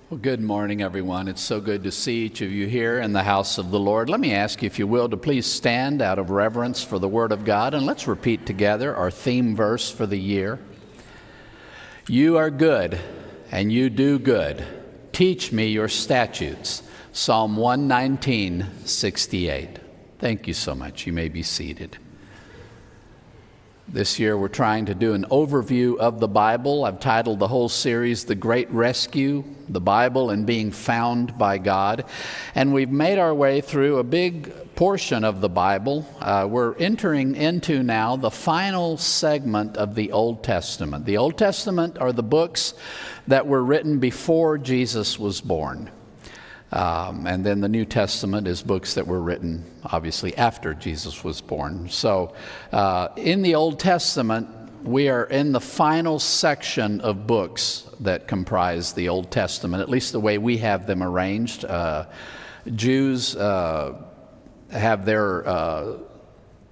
Well, good morning, everyone. It's so good to see each of you here in the house of the Lord. Let me ask you, if you will, to please stand out of reverence for the Word of God, and let's repeat together our theme verse for the year. You are good, and you do good. Teach me your statutes. Psalm 119:68. Thank you so much. You may be seated. This year we're trying to do an overview of the Bible. I've titled the whole series, The Great Rescue, the Bible and Being Found by God. And we've made our way through a big portion of the Bible. We're entering into now the final segment of the Old Testament. The Old Testament are the books that were written before Jesus was born. And then the New Testament is books that were written, obviously, after Jesus was born. So in the Old Testament, we are in the final section of books that comprise the Old Testament, at least the way we have them arranged. Jews have their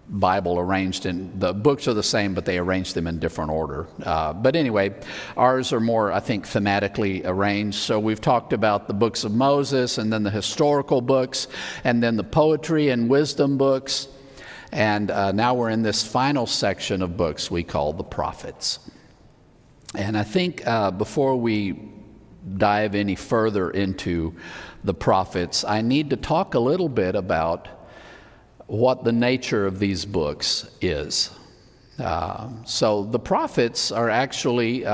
Bible arranged in, the books are the same, but they arrange them in different order. But anyway, ours are more, I think, thematically arranged. So we've talked about the books of Moses, and then the historical books, and then the poetry and wisdom books. And now we're in this final section of books we call the prophets. And I think before we dive any further into the prophets, I need to talk a little bit about what the nature of these books is. So the prophets are actually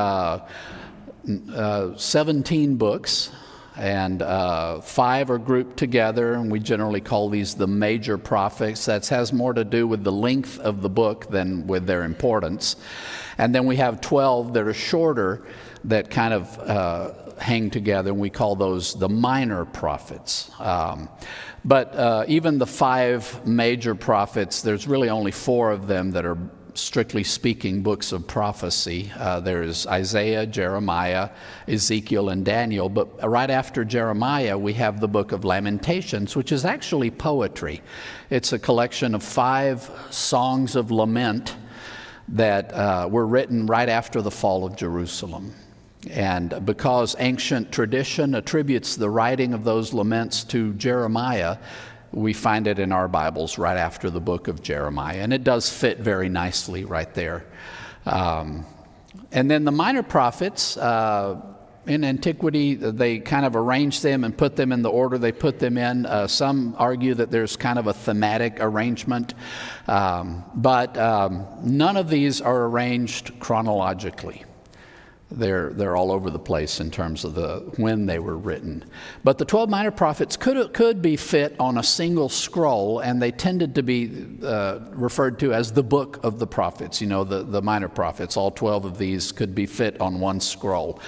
17 books, and 5 are grouped together, and we generally call these the major prophets. That has more to do with the length of the book than with their importance. And then we have 12 that are shorter that kind of hang together, and we call those the minor prophets. But even the 5 major prophets, there's really only 4 of them that are, strictly speaking, books of prophecy. There's Isaiah, Jeremiah, Ezekiel, and Daniel. But right after Jeremiah, we have the book of Lamentations, which is actually poetry. It's a collection of 5 songs of lament that were written right after the fall of Jerusalem. And because ancient tradition attributes the writing of those laments to Jeremiah, we find it in our Bibles right after the book of Jeremiah. And it does fit very nicely right there. And then the minor prophets, in antiquity, they kind of arranged them and put them in the order they put them in. Some argue that there's kind of a thematic arrangement. But none of these are arranged chronologically. They're all over the place in terms of when they were written. But the 12 minor prophets could be fit on a single scroll, and they tended to be referred to as the book of the prophets. You know, the minor prophets, all 12 of these could be fit on one scroll.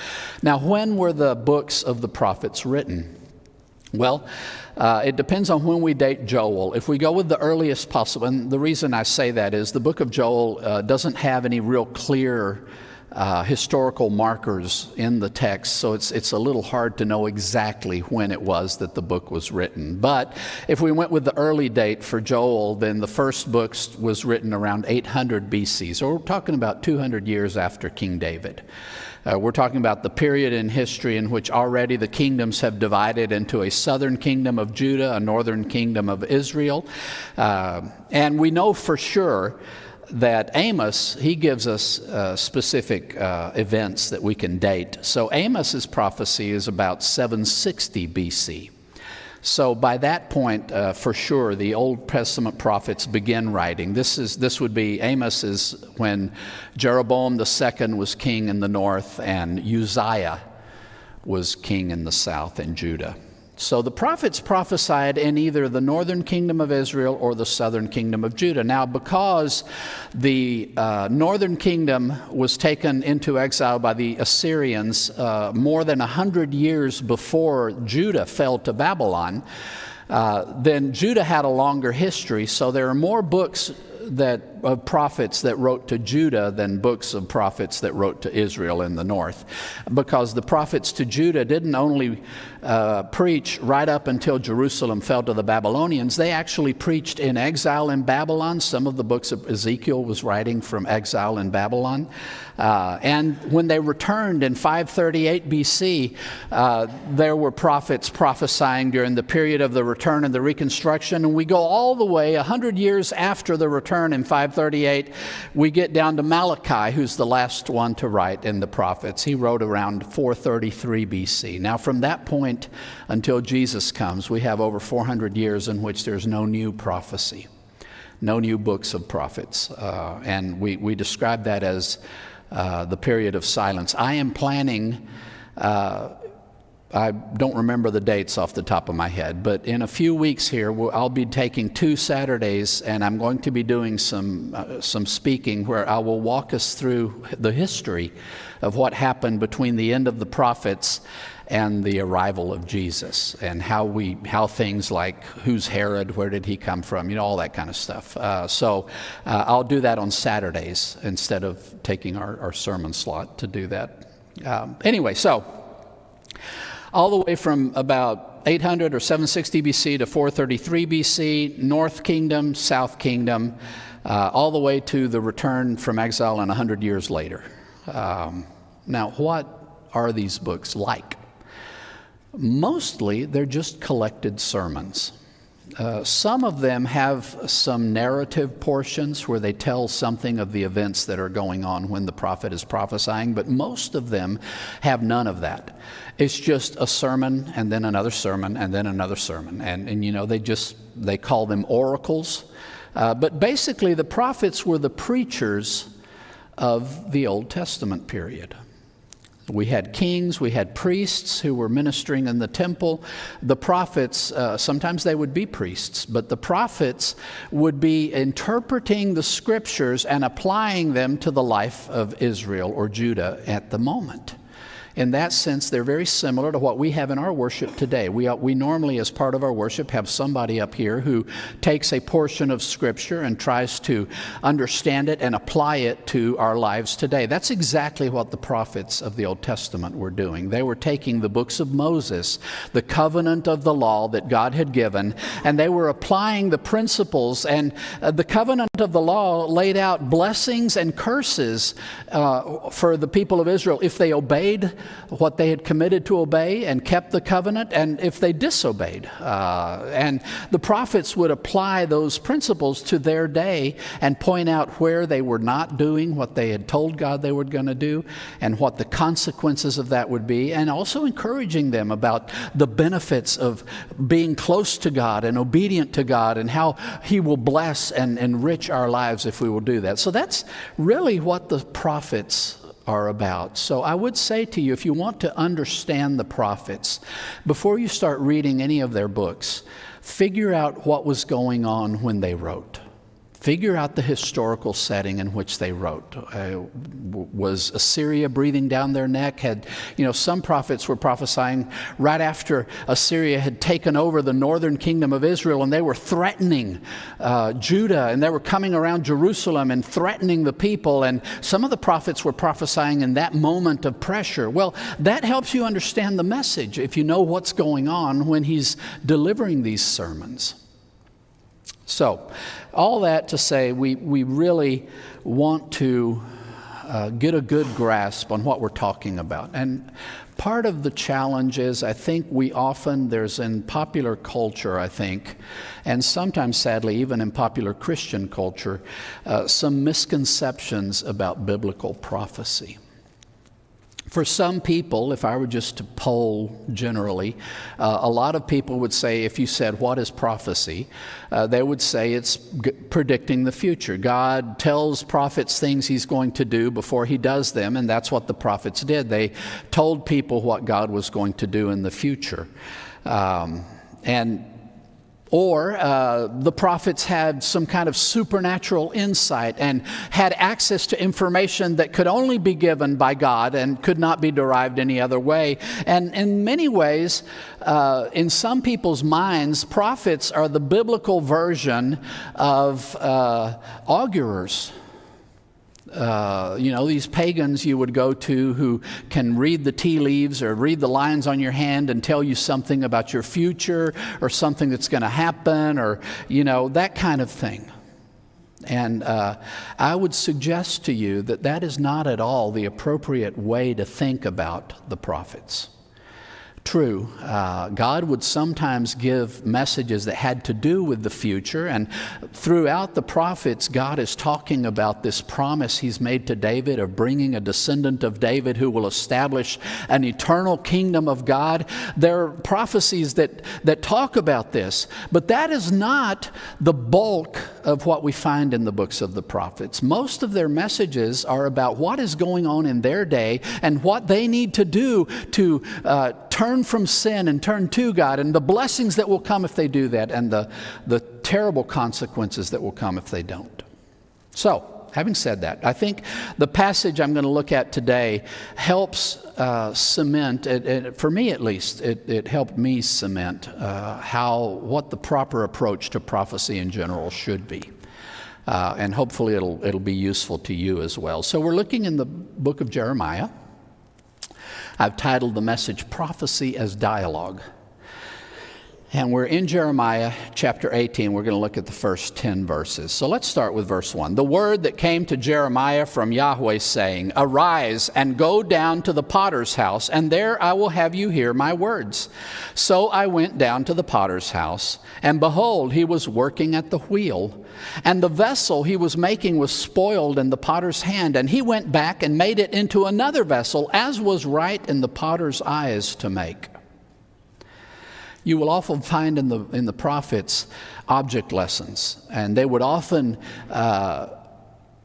Now, when were the books of the prophets written? Well, it depends on when we date Joel. If we go with the earliest possible, and the reason I say that is the book of Joel doesn't have any real clear historical markers in the text, so it's a little hard to know exactly when it was that the book was written. But if we went with the early date for Joel, then the first book was written around 800 BC. So we're talking about 200 years after King David. We're talking about the period in history in which already the kingdoms have divided into a southern kingdom of Judah, a northern kingdom of Israel. And we know for sure that Amos, he gives us specific events that we can date. So Amos's prophecy is about 760 BC. So by that point, for sure, the Old Testament prophets begin writing. This would be, Amos is when Jeroboam II was king in the north and Uzziah was king in the south in Judah. So the prophets prophesied in either the northern kingdom of Israel or the southern kingdom of Judah. Now, because the northern kingdom was taken into exile by the Assyrians more than 100 years before Judah fell to Babylon, then Judah had a longer history. So there are more books that of prophets that wrote to Judah than books of prophets that wrote to Israel in the north. Because the prophets to Judah didn't only preach right up until Jerusalem fell to the Babylonians, they actually preached in exile in Babylon. Some of the books of Ezekiel was writing from exile in Babylon. And when they returned in 538 BC, there were prophets prophesying during the period of the return and the reconstruction. And we go all the way 100 years after the return in 538, we get down to Malachi, who's the last one to write in the prophets. He wrote around 433 BC. Now, from that point until Jesus comes, we have over 400 years in which there's no new prophecy, no new books of prophets. And we describe that as the period of silence. I am planning, I don't remember the dates off the top of my head, but in a few weeks here, I'll be taking 2 Saturdays, and I'm going to be doing some speaking where I will walk us through the history of what happened between the end of the prophets and the arrival of Jesus, and how things like who's Herod, where did he come from, all that kind of stuff. So I'll do that on Saturdays instead of taking our sermon slot to do that. Anyway, so all the way from about 800 or 760 BC to 433 BC, North Kingdom, South Kingdom, all the way to the return from exile and 100 years later. Now, what are these books like? Mostly, they're just collected sermons. Some of them have some narrative portions where they tell something of the events that are going on when the prophet is prophesying, but most of them have none of that. It's just a sermon and then another sermon and then another sermon. And they call them oracles. But basically, the prophets were the preachers of the Old Testament period. We had kings, we had priests who were ministering in the temple. The prophets, sometimes they would be priests, but the prophets would be interpreting the scriptures and applying them to the life of Israel or Judah at the moment. In that sense, they're very similar to what we have in our worship today. We normally, as part of our worship, have somebody up here who takes a portion of Scripture and tries to understand it and apply it to our lives today. That's exactly what the prophets of the Old Testament were doing. They were taking the books of Moses, the covenant of the law that God had given, and they were applying the principles. And the covenant of the law laid out blessings and curses for the people of Israel if they obeyed what they had committed to obey and kept the covenant, and if they disobeyed. And the prophets would apply those principles to their day and point out where they were not doing what they had told God they were going to do and what the consequences of that would be, and also encouraging them about the benefits of being close to God and obedient to God and how He will bless and enrich our lives if we will do that. So that's really what the prophets are about. So I would say to you, if you want to understand the prophets, before you start reading any of their books, figure out what was going on when they wrote. Figure out the historical setting in which they wrote. Was Assyria breathing down their neck? Some prophets were prophesying right after Assyria had taken over the northern kingdom of Israel, and they were threatening Judah, and they were coming around Jerusalem and threatening the people. And some of the prophets were prophesying in that moment of pressure. Well, that helps you understand the message if you know what's going on when he's delivering these sermons. So, all that to say, we really want to get a good grasp on what we're talking about. And part of the challenge is, I think there's in popular culture, I think, and sometimes sadly even in popular Christian culture, some misconceptions about biblical prophecy. For some people, if I were just to poll generally, a lot of people would say, if you said, what is prophecy? They would say it's predicting the future. God tells prophets things he's going to do before he does them, and that's what the prophets did. They told people what God was going to do in the future. And Or the prophets had some kind of supernatural insight and had access to information that could only be given by God and could not be derived any other way. And in many ways, in some people's minds, prophets are the biblical version of augurers. These pagans you would go to who can read the tea leaves or read the lines on your hand and tell you something about your future or something that's going to happen or, that kind of thing. And I would suggest to you that that is not at all the appropriate way to think about the prophets. True, God would sometimes give messages that had to do with the future, and throughout the prophets, God is talking about this promise He's made to David of bringing a descendant of David who will establish an eternal kingdom of God. There are prophecies that talk about this, but that is not the bulk of what we find in the books of the prophets. Most of their messages are about what is going on in their day and what they need to do to turn from sin and turn to God, and the blessings that will come if they do that, and the terrible consequences that will come if they don't. So, having said that, I think the passage I'm going to look at today helps cement, for me at least, it helped me cement what the proper approach to prophecy in general should be. And hopefully it'll be useful to you as well. So we're looking in the book of Jeremiah. I've titled the message, Prophecy as Dialogue. And we're in Jeremiah chapter 18. We're going to look at the first 10 verses. So let's start with verse 1. The word that came to Jeremiah from Yahweh saying, Arise and go down to the potter's house, and there I will have you hear my words. So I went down to the potter's house, and behold, he was working at the wheel. And the vessel he was making was spoiled in the potter's hand, and he went back and made it into another vessel, as was right in the potter's eyes to make. You will often find in the prophets object lessons, and they would often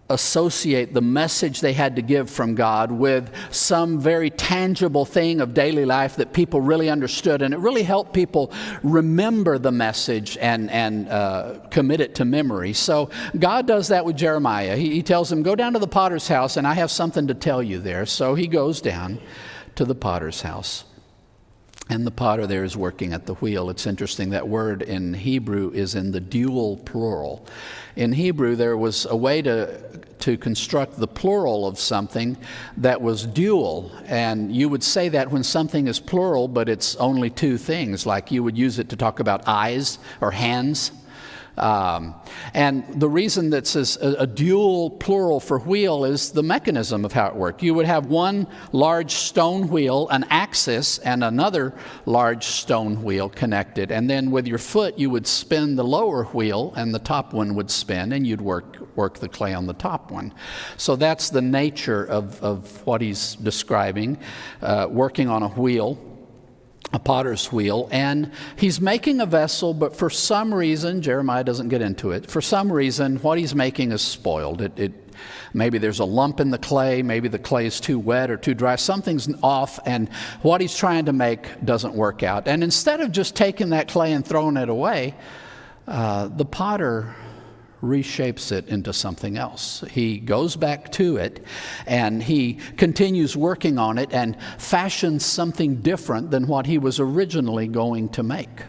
associate the message they had to give from God with some very tangible thing of daily life that people really understood, and it really helped people remember the message and commit it to memory. So God does that with Jeremiah. He tells him, go down to the potter's house, and I have something to tell you there. So he goes down to the potter's house. And the potter there is working at the wheel. It's interesting, that word in Hebrew is in the dual plural. In Hebrew, there was a way to construct the plural of something that was dual. And you would say that when something is plural, but it's only two things, like you would use it to talk about eyes or hands. And the reason that's a dual plural for wheel is the mechanism of how it worked. You would have one large stone wheel, an axis, and another large stone wheel connected. And then with your foot, you would spin the lower wheel, and the top one would spin, and you'd work the clay on the top one. So that's the nature of what he's describing, working on a wheel. A potter's wheel, and he's making a vessel, but for some reason, Jeremiah doesn't get into it, for some reason what he's making is spoiled. Maybe there's a lump in the clay, maybe the clay is too wet or too dry, something's off, and what he's trying to make doesn't work out. And instead of just taking that clay and throwing it away, the potter reshapes it into something else. He goes back to it, and he continues working on it and fashions something different than what he was originally going to make.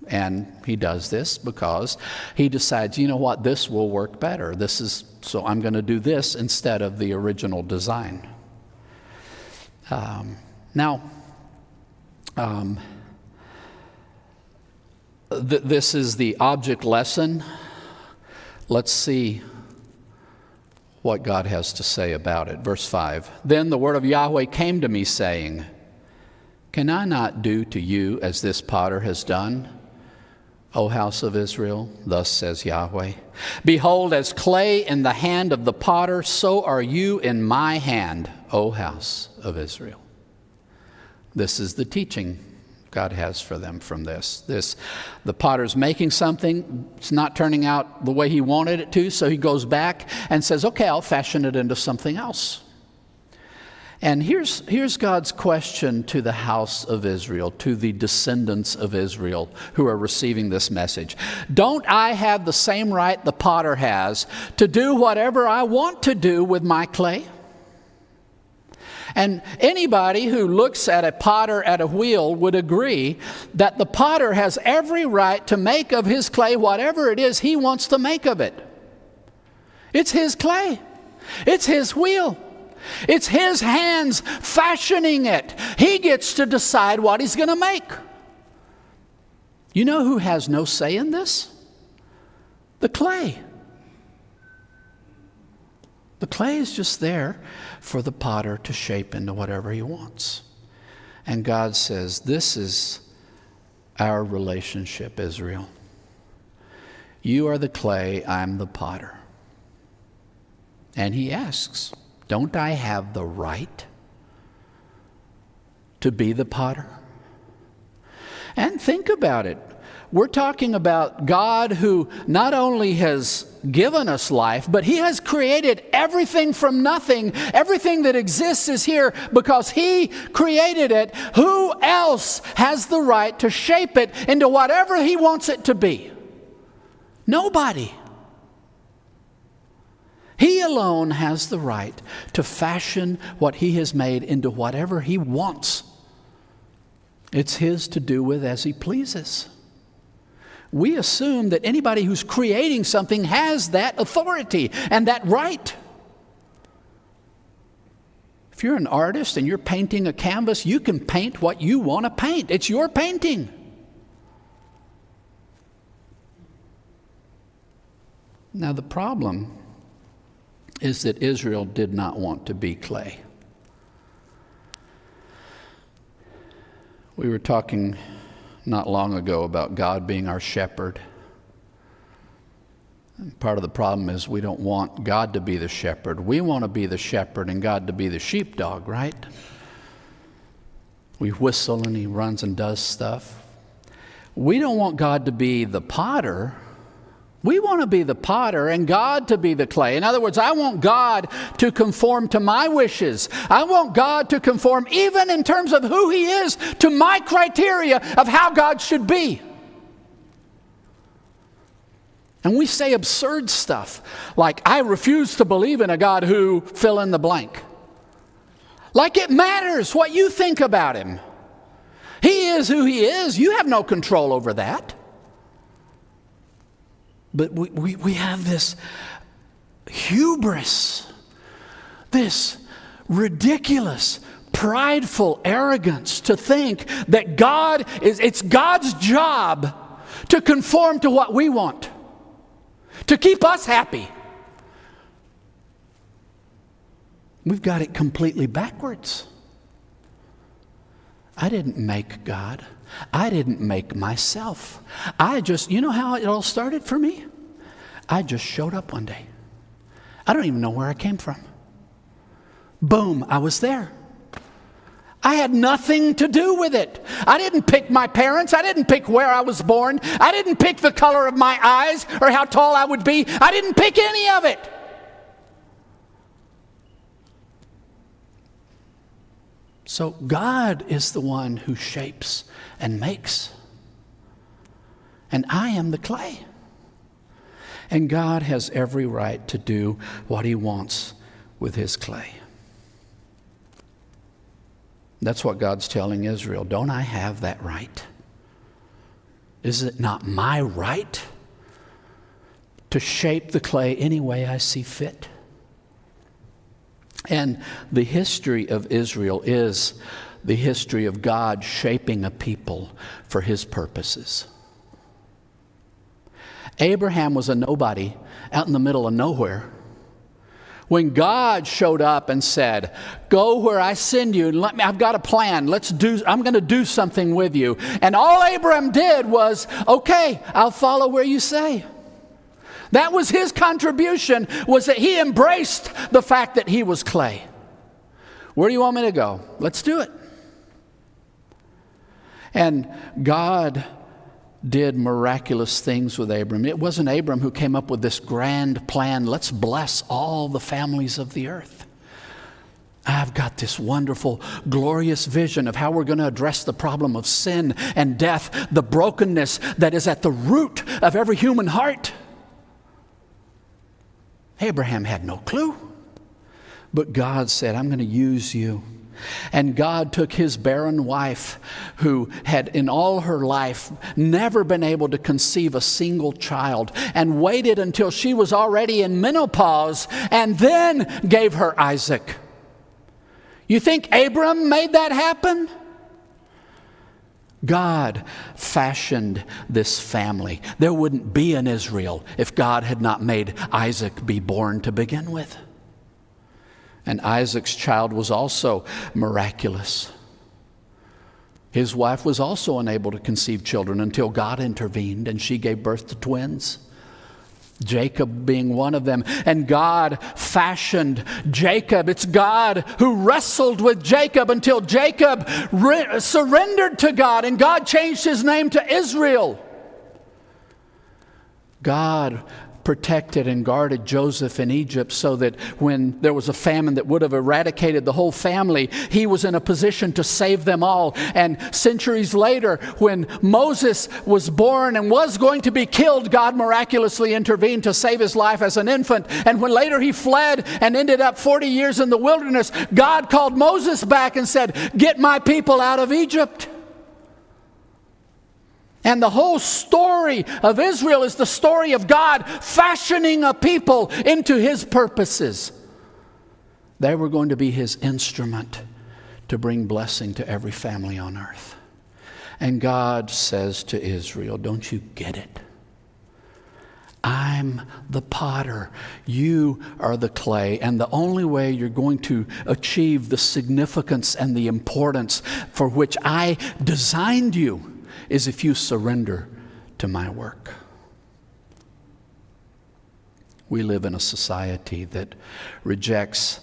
And he does this because he decides, you know what, this will work better. So I'm going to do this instead of the original design. This is the object lesson. Let's see what God has to say about it. Verse 5, Then the word of Yahweh came to me, saying, Can I not do to you as this potter has done, O house of Israel? Thus says Yahweh. Behold, as clay in the hand of the potter, so are you in my hand, O house of Israel. This is the teaching God has for them from this. The potter's making something, it's not turning out the way he wanted it to, so he goes back and says, okay, I'll fashion it into something else. And here's God's question to the house of Israel, to the descendants of Israel who are receiving this message. Don't I have the same right the potter has to do whatever I want to do with my clay? And anybody who looks at a potter at a wheel would agree that the potter has every right to make of his clay whatever it is he wants to make of it. It's his clay. It's his wheel. It's his hands fashioning it. He gets to decide what he's going to make. You know who has no say in this? The clay. The clay is just there for the potter to shape into whatever he wants. And God says, this is our relationship, Israel. You are the clay, I'm the potter. And he asks, don't I have the right to be the potter? And think about it. We're talking about God who not only has given us life, but he has created everything from nothing. Everything that exists is here because he created it. Who else has the right to shape it into whatever he wants it to be? Nobody. He alone has the right to fashion what he has made into whatever he wants. It's his to do with as he pleases. We assume that anybody who's creating something has that authority and that right. If you're an artist and you're painting a canvas, you can paint what you want to paint. It's your painting. Now the problem is that Israel did not want to be clay. We were talking not long ago about God being our shepherd. And part of the problem is we don't want God to be the shepherd. We want to be the shepherd and God to be the sheepdog, right? We whistle and he runs and does stuff. We don't want God to be the potter. We want to be the potter and God to be the clay. In other words, I want God to conform to my wishes. I want God to conform, even in terms of who he is, to my criteria of how God should be. And we say absurd stuff like, I refuse to believe in a God who fill in the blank. Like it matters what you think about him. He is who he is. You have no control over that. But we have this hubris, this ridiculous, prideful arrogance to think that it's God's job to conform to what we want, to keep us happy. We've got it completely backwards. I didn't make God. I didn't make myself. You know how it all started for me? I just showed up one day. I don't even know where I came from. Boom, I was there. I had nothing to do with it. I didn't pick my parents. I didn't pick where I was born. I didn't pick the color of my eyes or how tall I would be. I didn't pick any of it. So God is the one who shapes and makes. And I am the clay. And God has every right to do what he wants with his clay. That's what God's telling Israel. Don't I have that right? Is it not my right to shape the clay any way I see fit? And the history of Israel is the history of God shaping a people for his purposes. Abraham was a nobody out in the middle of nowhere. When God showed up and said, go where I send you, and I've got a plan. I'm going to do something with you. And all Abraham did was, okay, I'll follow where you say. That was his contribution, was that he embraced the fact that he was clay. Where do you want me to go? Let's do it. And God did miraculous things with Abram. It wasn't Abram who came up with this grand plan. Let's bless all the families of the earth. I've got this wonderful, glorious vision of how we're going to address the problem of sin and death, the brokenness that is at the root of every human heart. Abraham had no clue. But God said, I'm going to use you. And God took his barren wife, who had in all her life never been able to conceive a single child, and waited until she was already in menopause, and then gave her Isaac. You think Abram made that happen? God fashioned this family. There wouldn't be an Israel if God had not made Isaac be born to begin with. And Isaac's child was also miraculous. His wife was also unable to conceive children until God intervened, and she gave birth to twins, Jacob being one of them. And God fashioned Jacob. It's God who wrestled with Jacob until Jacob surrendered to God, and God changed his name to Israel. God protected and guarded Joseph in Egypt so that when there was a famine that would have eradicated the whole family, he was in a position to save them all. And centuries later, when Moses was born and was going to be killed, God miraculously intervened to save his life as an infant. And when later he fled and ended up 40 years in the wilderness, God called Moses back and said, "Get my people out of Egypt." And the whole story of Israel is the story of God fashioning a people into his purposes. They were going to be his instrument to bring blessing to every family on earth. And God says to Israel, don't you get it? I'm the potter. You are the clay. And the only way you're going to achieve the significance and the importance for which I designed you is if you surrender to my work. We live in a society that rejects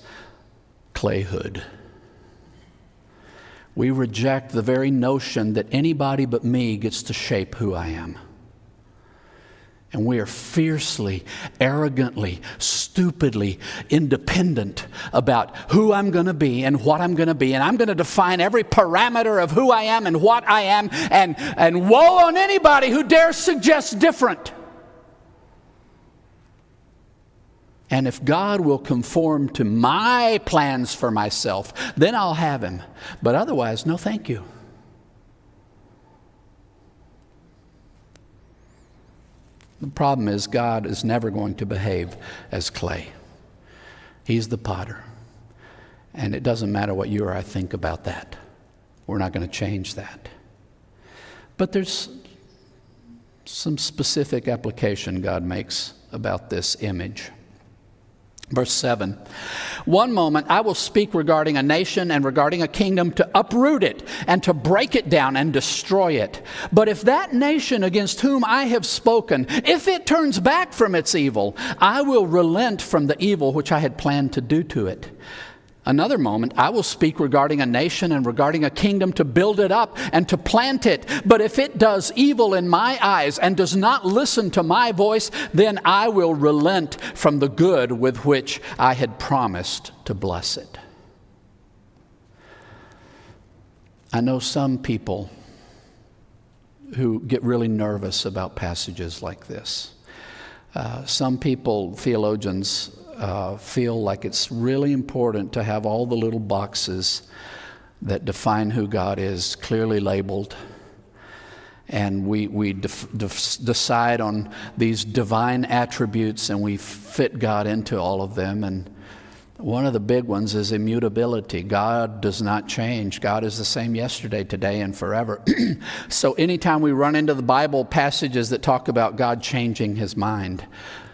clayhood. We reject the very notion that anybody but me gets to shape who I am. And we are fiercely, arrogantly, stupidly independent about who I'm going to be and what I'm going to be. And I'm going to define every parameter of who I am and what I am. And woe on anybody who dares suggest different. And if God will conform to my plans for myself, then I'll have him. But otherwise, no thank you. The problem is God is never going to behave as clay. He's the potter. And it doesn't matter what you or I think about that. We're not going to change that. But there's some specific application God makes about this image. Verse 7, one moment I will speak regarding a nation and regarding a kingdom to uproot it and to break it down and destroy it. But if that nation against whom I have spoken, if it turns back from its evil, I will relent from the evil which I had planned to do to it. Another moment, I will speak regarding a nation and regarding a kingdom to build it up and to plant it. But if it does evil in my eyes and does not listen to my voice, then I will relent from the good with which I had promised to bless it. I know some people who get really nervous about passages like this. Some people, theologians, feel like it's really important to have all the little boxes that define who God is clearly labeled. And we decide on these divine attributes and we fit God into all of them. And one of the big ones is immutability. God does not change. God is the same yesterday, today, and forever. So anytime we run into the Bible passages that talk about God changing his mind,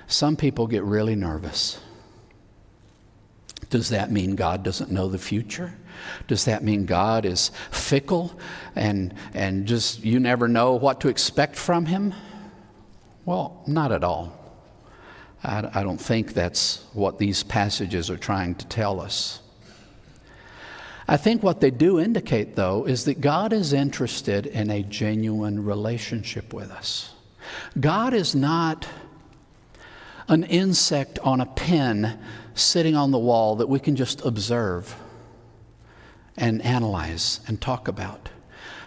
some people get really nervous. Does that mean God doesn't know the future? Does that mean God is fickle and just you never know what to expect from him? Well, not at all. I don't think that's what these passages are trying to tell us. I think what they do indicate, though, is that God is interested in a genuine relationship with us. God is not an insect on a pin sitting on the wall that we can just observe. and analyze and talk about.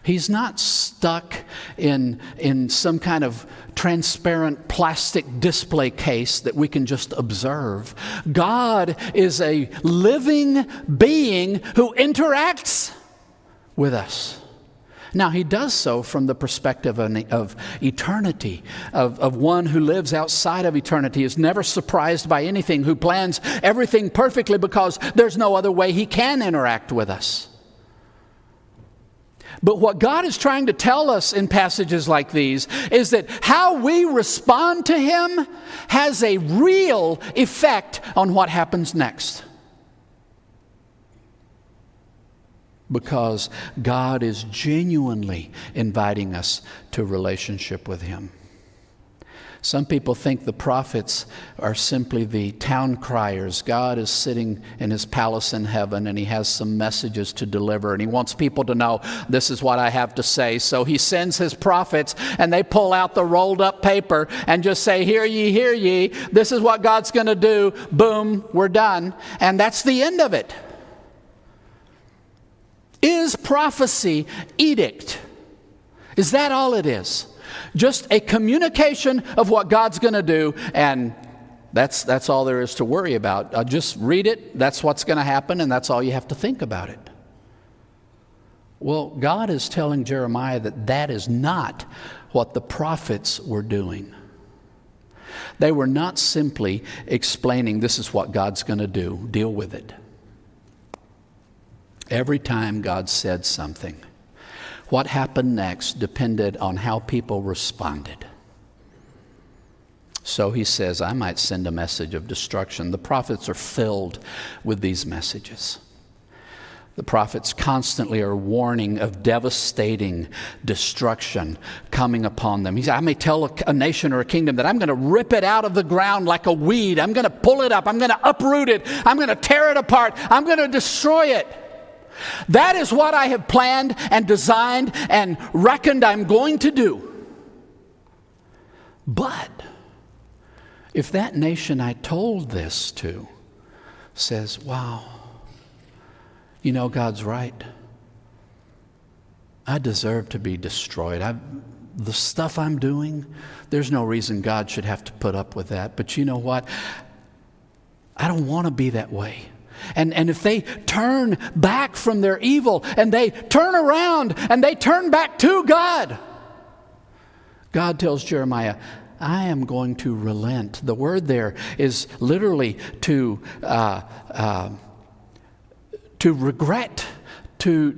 He's not stuck in some kind of transparent plastic display case that we can just observe. God is a living being who interacts with us. Now, he does so from the perspective of eternity, of one who lives outside of eternity, is never surprised by anything, who plans everything perfectly because there's no other way he can interact with us. But what God is trying to tell us in passages like these is that how we respond to him has a real effect on what happens next. Because God is genuinely inviting us to relationship with him. Some people think the prophets are simply the town criers. God is sitting in his palace in heaven and he has some messages to deliver and he wants people to know, this is what I have to say. So he sends his prophets and they pull out the rolled up paper and just say, hear ye, this is what God's going to do. Boom, we're done. And that's the end of it. Is prophecy edict? Is that all it is? Just a communication of what God's going to do, and that's all there is to worry about. Just read it, that's what's going to happen, and that's all you have to think about it. Well, God is telling Jeremiah that that is not what the prophets were doing. They were not simply explaining, this is what God's going to do, deal with it. Every time God said something, what happened next depended on how people responded. So he says, I might send a message of destruction. The prophets are filled with these messages. The prophets constantly are warning of devastating destruction coming upon them. He said, I may tell a nation or a kingdom that I'm going to rip it out of the ground like a weed. I'm going to pull it up. I'm going to uproot it. I'm going to tear it apart. I'm going to destroy it. That is what I have planned and designed and reckoned I'm going to do. But if that nation I told this to says, wow, you know, God's right. I deserve to be destroyed. The stuff I'm doing, there's no reason God should have to put up with that. But you know what? I don't want to be that way. And if they turn back from their evil and they turn around and they turn back to God, God tells Jeremiah, I am going to relent. The word there is literally to regret, to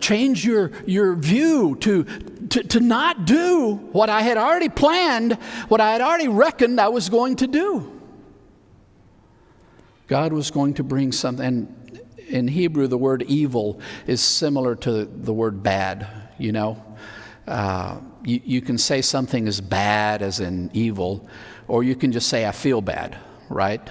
change your view, to not do what I had already planned, what I had already reckoned I was going to do. God was going to bring something, and in Hebrew the word evil is similar to the word bad, you know. You can say something is bad as in evil, or you can just say I feel bad, right?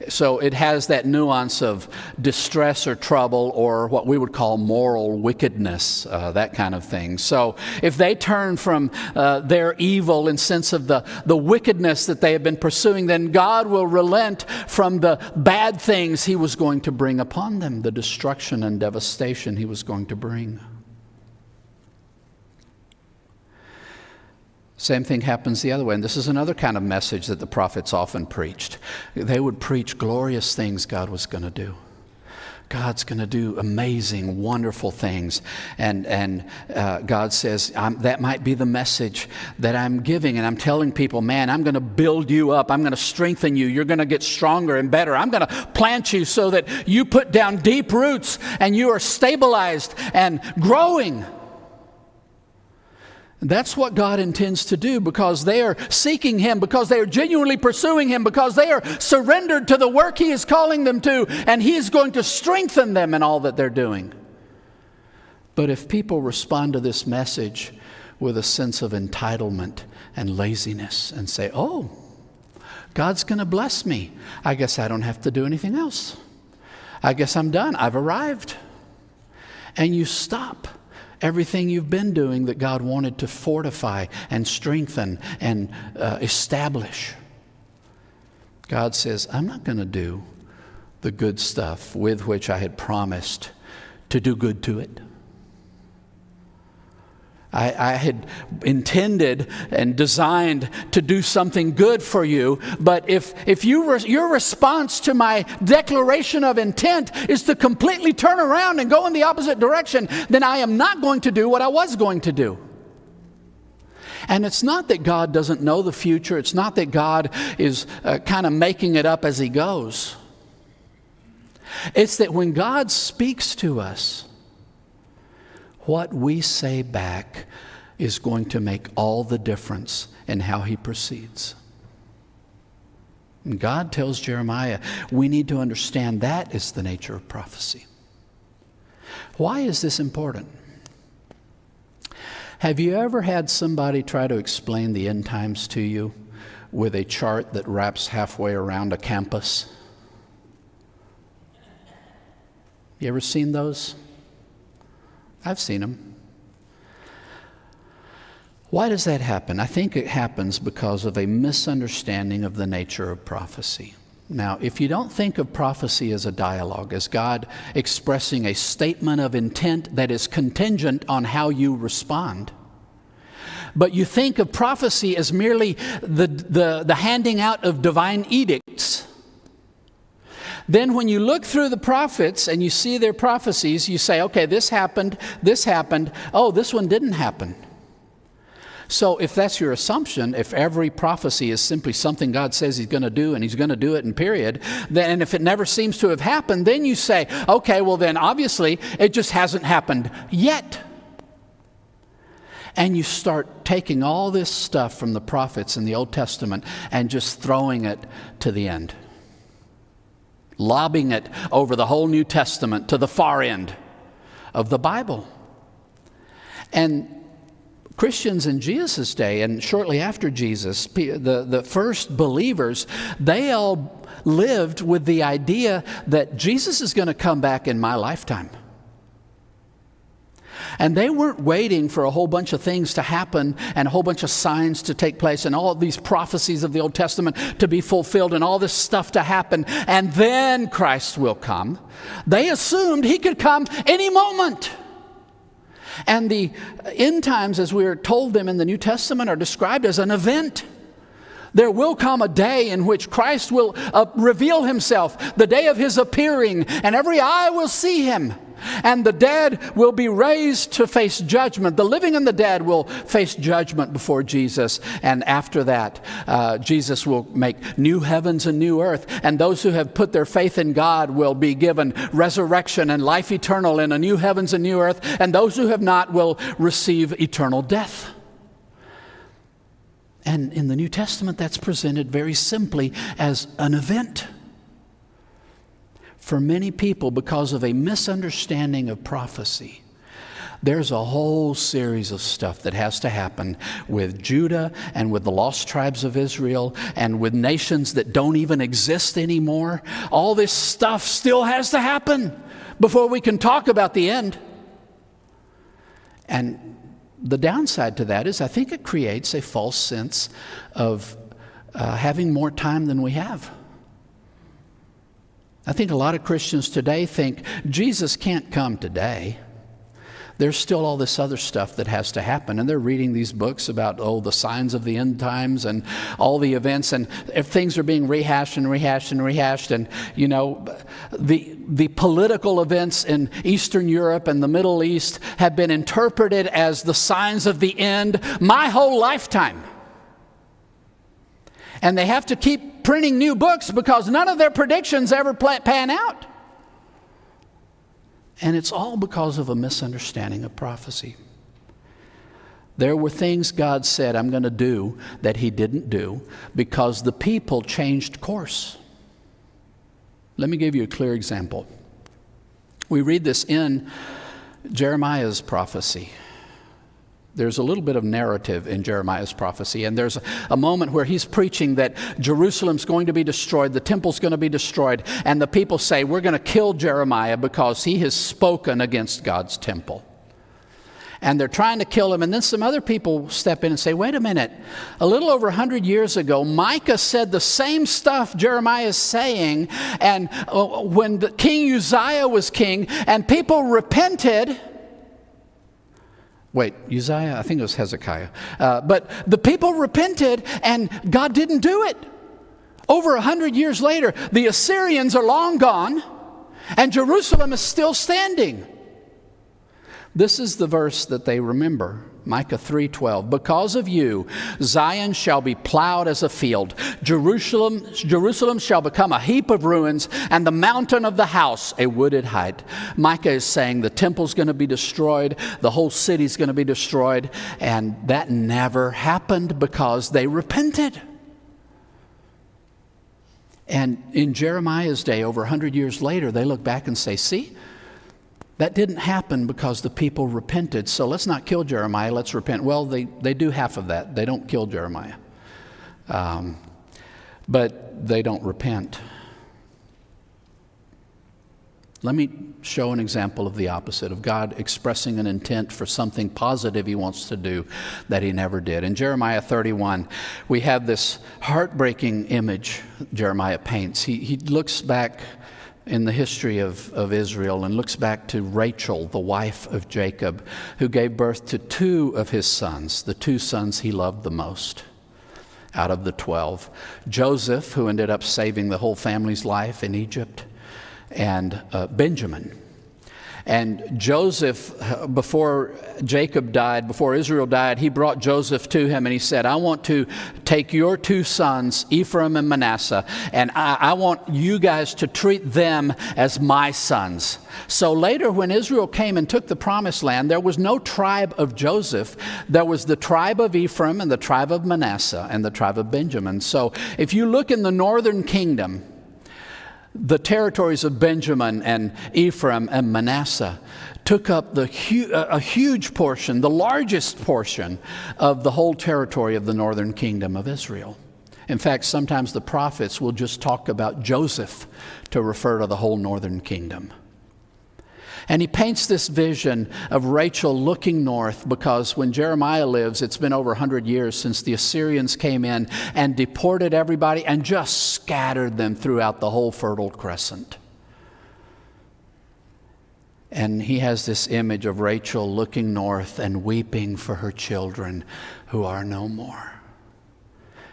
So it has that nuance of distress or trouble or what we would call moral wickedness, that kind of thing. So if they turn from their evil in sense of the wickedness that they have been pursuing, then God will relent from the bad things he was going to bring upon them, the destruction and devastation he was going to bring. Same thing happens the other way. And this is another kind of message that the prophets often preached. They would preach glorious things God was going to do. God's going to do amazing, wonderful things. And God says, that might be the message that I'm giving. And I'm telling people, man, I'm going to build you up. I'm going to strengthen you. You're going to get stronger and better. I'm going to plant you so that you put down deep roots and you are stabilized and growing. That's what God intends to do because they are seeking him, because they are genuinely pursuing him, because they are surrendered to the work he is calling them to, and he is going to strengthen them in all that they're doing. But if people respond to this message with a sense of entitlement and laziness and say, oh, God's going to bless me, I guess I don't have to do anything else. I guess I'm done. I've arrived. And you stop everything you've been doing that God wanted to fortify and strengthen and establish. God says, I'm not going to do the good stuff with which I had promised to do good to it. I had intended and designed to do something good for you, but if your response to my declaration of intent is to completely turn around and go in the opposite direction, then I am not going to do what I was going to do. And it's not that God doesn't know the future. It's not that God is kind of making it up as he goes. It's that when God speaks to us, what we say back is going to make all the difference in how he proceeds. And God tells Jeremiah, we need to understand that is the nature of prophecy. Why is this important? Have you ever had somebody try to explain the end times to you with a chart that wraps halfway around a campus? You ever seen those? I've seen them. Why does that happen? I think it happens because of a misunderstanding of the nature of prophecy. Now, if you don't think of prophecy as a dialogue, as God expressing a statement of intent that is contingent on how you respond, but you think of prophecy as merely the handing out of divine edicts, then when you look through the prophets and you see their prophecies, you say, okay, this happened, oh, this one didn't happen. So if that's your assumption, if every prophecy is simply something God says he's going to do and he's going to do it in period, then, and if it never seems to have happened, then you say, okay, well then obviously it just hasn't happened yet. And you start taking all this stuff from the prophets in the Old Testament and just throwing it to the end. Lobbing it over the whole New Testament to the far end of the Bible. And Christians in Jesus' day and shortly after Jesus, the first believers, they all lived with the idea that Jesus is going to come back in my lifetime. And they weren't waiting for a whole bunch of things to happen and a whole bunch of signs to take place and all of these prophecies of the Old Testament to be fulfilled and all this stuff to happen, and then Christ will come. They assumed he could come any moment. And the end times, as we are told them in the New Testament, are described as an event. There will come a day in which Christ will reveal himself, the day of his appearing, and every eye will see him. And the dead will be raised to face judgment. The living and the dead will face judgment before Jesus. And after that, Jesus will make new heavens and new earth. And those who have put their faith in God will be given resurrection and life eternal in a new heavens and new earth. And those who have not will receive eternal death. And in the New Testament, that's presented very simply as an event. For many people, because of a misunderstanding of prophecy, there's a whole series of stuff that has to happen with Judah and with the lost tribes of Israel and with nations that don't even exist anymore. All this stuff still has to happen before we can talk about the end. And the downside to that is I think it creates a false sense of having more time than we have. I think a lot of Christians today think Jesus can't come today. There's still all this other stuff that has to happen. And they're reading these books about, the signs of the end times and all the events. And if things are being rehashed and rehashed and rehashed. And, the political events in Eastern Europe and the Middle East have been interpreted as the signs of the end my whole lifetime. And they have to keep printing new books because none of their predictions ever pan out. And it's all because of a misunderstanding of prophecy. There were things God said, I'm going to do, that he didn't do because the people changed course. Let me give you a clear example. We read this in Jeremiah's prophecy. There's a little bit of narrative in Jeremiah's prophecy, and there's a moment where he's preaching that Jerusalem's going to be destroyed, the temple's going to be destroyed, and the people say, we're going to kill Jeremiah because he has spoken against God's temple. and they're trying to kill him. And then some other people step in and say, wait a minute, a little over 100 years ago, Micah said the same stuff Jeremiah is saying, and when King Uzziah was king, and people repented. Wait, Uzziah? I think it was Hezekiah. But the people repented, and God didn't do it. Over 100 years later, the Assyrians are long gone, and Jerusalem is still standing. This is the verse that they remember, Micah 3:12. Because of you, Zion shall be plowed as a field. Jerusalem shall become a heap of ruins, and the mountain of the house a wooded height. Micah is saying the temple's going to be destroyed, the whole city's going to be destroyed, and that never happened because they repented. And in Jeremiah's day, over 100 years later, they look back and say, see, that didn't happen because the people repented. So let's not kill Jeremiah, let's repent. Well, they do half of that. They don't kill Jeremiah. But they don't repent. Let me show an example of the opposite, of God expressing an intent for something positive he wants to do that he never did. In Jeremiah 31, we have this heartbreaking image Jeremiah paints. He looks back in the history of Israel and looks back to Rachel, the wife of Jacob, who gave birth to two of his sons, the two sons he loved the most out of the 12. Joseph, who ended up saving the whole family's life in Egypt, and Benjamin. And Joseph, before Jacob died, before Israel died, he brought Joseph to him and he said, I want to take your two sons, Ephraim and Manasseh, and I want you guys to treat them as my sons. So later when Israel came and took the promised land, there was no tribe of Joseph. There was the tribe of Ephraim and the tribe of Manasseh and the tribe of Benjamin. So if you look in the northern kingdom, the territories of Benjamin and Ephraim and Manasseh took up a huge portion, the largest portion of the whole territory of the northern kingdom of Israel. In fact, sometimes the prophets will just talk about Joseph to refer to the whole northern kingdom. And he paints this vision of Rachel looking north because when Jeremiah lives, it's been over 100 years since the Assyrians came in and deported everybody and just scattered them throughout the whole Fertile Crescent. And he has this image of Rachel looking north and weeping for her children who are no more.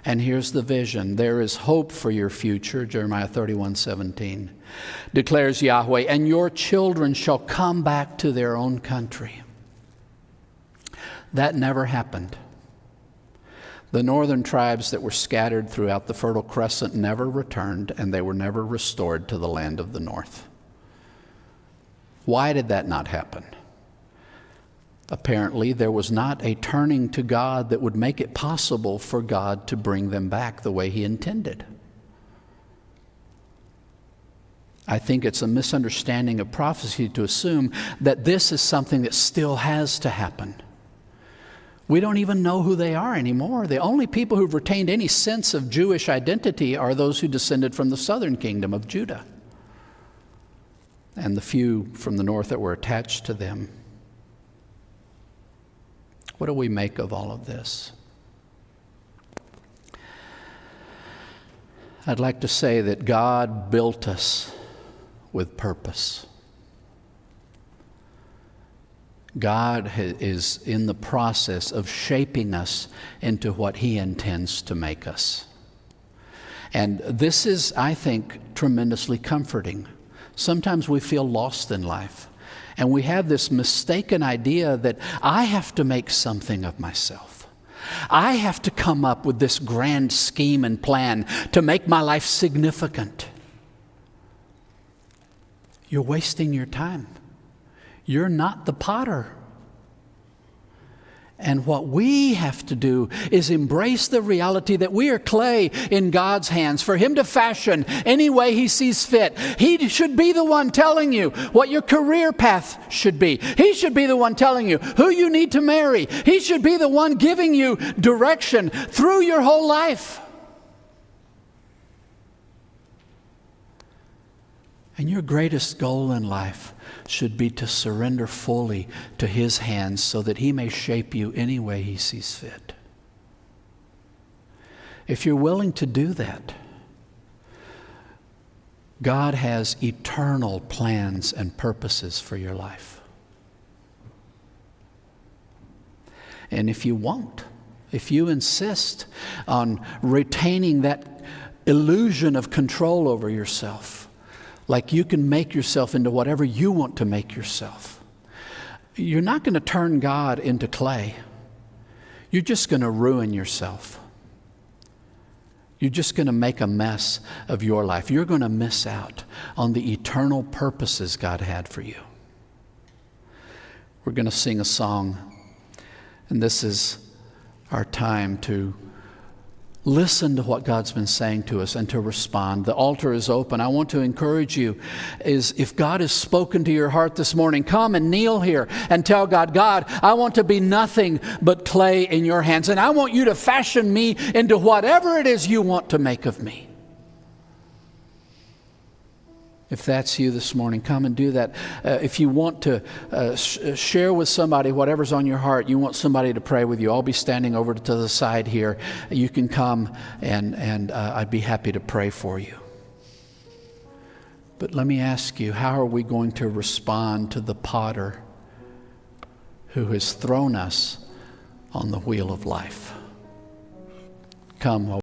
And here's the vision. There is hope for your future, Jeremiah 31:17. Declares Yahweh, and your children shall come back to their own country. That never happened. The northern tribes that were scattered throughout the Fertile Crescent never returned, and they were never restored to the land of the north. Why did that not happen? Apparently, there was not a turning to God that would make it possible for God to bring them back the way he intended. I think it's a misunderstanding of prophecy to assume that this is something that still has to happen. We don't even know who they are anymore. The only people who've retained any sense of Jewish identity are those who descended from the southern kingdom of Judah, and the few from the north that were attached to them. What do we make of all of this? I'd like to say that God built us with purpose. God is in the process of shaping us into what he intends to make us. And this is, I think, tremendously comforting. Sometimes we feel lost in life. And we have this mistaken idea that I have to make something of myself. I have to come up with this grand scheme and plan to make my life significant. You're wasting your time. You're not the potter. And what we have to do is embrace the reality that we are clay in God's hands for him to fashion any way he sees fit. He should be the one telling you what your career path should be. He should be the one telling you who you need to marry. He should be the one giving you direction through your whole life. And your greatest goal in life should be to surrender fully to His hands so that He may shape you any way He sees fit. If you're willing to do that, God has eternal plans and purposes for your life. And if you won't, if you insist on retaining that illusion of control over yourself, like you can make yourself into whatever you want to make yourself, you're not going to turn God into clay. You're just going to ruin yourself. You're just going to make a mess of your life. You're going to miss out on the eternal purposes God had for you. We're going to sing a song, and this is our time to listen to what God's been saying to us and to respond. The altar is open. I want to encourage you, is if God has spoken to your heart this morning, come and kneel here and tell God, God, I want to be nothing but clay in your hands, and I want you to fashion me into whatever it is you want to make of me. If that's you this morning, come and do that. If you want to share with somebody whatever's on your heart, you want somebody to pray with you, I'll be standing over to the side here. You can come and I'd be happy to pray for you. But let me ask you, how are we going to respond to the potter who has thrown us on the wheel of life? Come.